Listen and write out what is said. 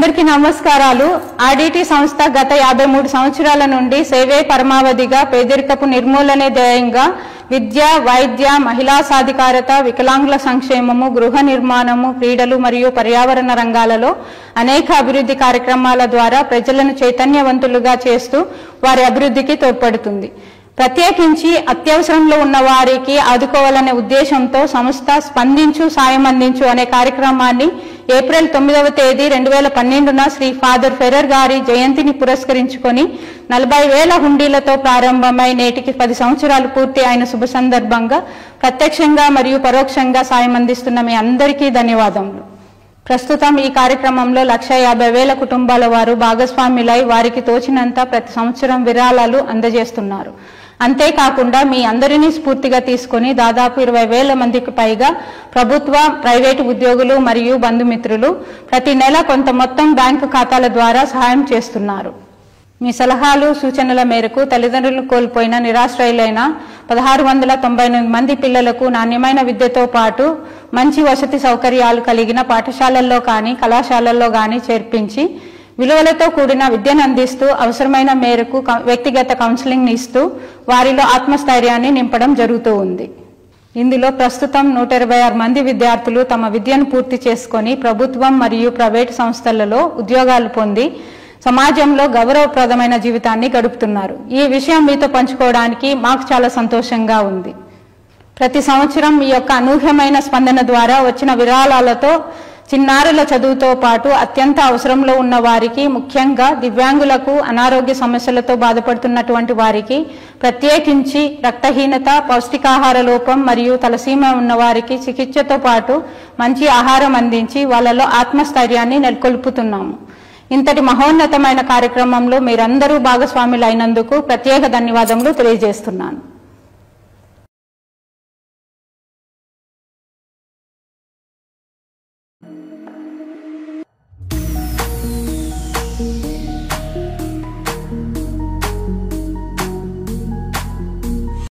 అందరికీ నమస్కారాలు. ఆర్డిటి సంస్థ గత 53 సంవత్సరాల నుండి సేవే పరమావధిగా పేదరికపు నిర్మూలనే ధ్యేయంగా విద్య, వైద్య, మహిళా సాధికారత, వికలాంగుల సంక్షేమము, గృహ నిర్మాణము, క్రీడలు మరియు పర్యావరణ రంగాలలో అనేక అభివృద్ధి కార్యక్రమాల ద్వారా ప్రజలను చైతన్యవంతులుగా చేస్తూ వారి అభివృద్ధికి తోడ్పడుతుంది. ప్రత్యేకించి అత్యవసరంలో ఉన్న వారికి ఆదుకోవాలనే ఉద్దేశంతో సంస్థ స్పందించు సాయం అందించు అనే కార్యక్రమాన్ని ఏప్రిల్ 9వ తేదీ 2012న శ్రీ ఫాదర్ ఫెర్రర్ గారి జయంతిని పురస్కరించుకొని 40,000 హుండీలతో ప్రారంభమై నేటికి 10 సంవత్సరాలు పూర్తి అయిన శుభ సందర్భంగా ప్రత్యక్షంగా మరియు పరోక్షంగా సాయం అందిస్తున్న మీ అందరికీ ధన్యవాదములు. ప్రస్తుతం ఈ కార్యక్రమంలో 1,50,000 కుటుంబాల వారు భాగస్వాములై వారికి తోచినంత ప్రతి సంవత్సరం విరాళాలు అందజేస్తున్నారు. అంతేకాకుండా మీ అందరినీ స్ఫూర్తిగా తీసుకుని దాదాపు 20,000 మందికి పైగా ప్రభుత్వ, ప్రైవేటు ఉద్యోగులు మరియు బంధుమిత్రులు ప్రతి నెల కొంత మొత్తం బ్యాంకు ఖాతాల ద్వారా సహాయం చేస్తున్నారు. మీ సలహాలు, సూచనల మేరకు తల్లిదండ్రులు కోల్పోయిన నిరాశ్రయులైన 1,698 మంది పిల్లలకు నాణ్యమైన విద్యతో పాటు మంచి వసతి సౌకర్యాలు కలిగిన పాఠశాలల్లో కానీ కళాశాలల్లో కానీ చేర్పించి విలువలతో కూడిన విద్యను అందిస్తూ అవసరమైన మేరకు వ్యక్తిగత కౌన్సిలింగ్ ఇస్తూ వారిలో ఆత్మస్థైర్యాన్ని నింపడం జరుగుతూ ఉంది. ఇందులో ప్రస్తుతం 126 మంది విద్యార్థులు తమ విద్యను పూర్తి చేసుకొని ప్రభుత్వం మరియు ప్రైవేటు సంస్థలలో ఉద్యోగాలు పొంది సమాజంలో గౌరవప్రదమైన జీవితాన్ని గడుపుతున్నారు. ఈ విషయం మీతో పంచుకోవడానికి మాకు చాలా సంతోషంగా ఉంది. ప్రతి సంవత్సరం మీ యొక్క అనూహ్యమైన స్పందన ద్వారా వచ్చిన విరాళాలతో చిన్నారుల చదువుతో పాటు అత్యంత అవసరంలో ఉన్న వారికి, ముఖ్యంగా దివ్యాంగులకు, అనారోగ్య సమస్యలతో బాధపడుతున్నటువంటి వారికి, ప్రత్యేకించి రక్తహీనత, పౌష్టికాహార లోపం మరియు తలసీమ ఉన్న వారికి చికిత్సతో పాటు మంచి ఆహారం అందించి వాళ్ళలో ఆత్మస్థైర్యాన్ని నెలకొల్పుతున్నాము. ఇంతటి మహోన్నతమైన కార్యక్రమంలో మీరందరూ భాగస్వాములైనందుకు ప్రత్యేక ధన్యవాదములు తెలియజేస్తున్నాను.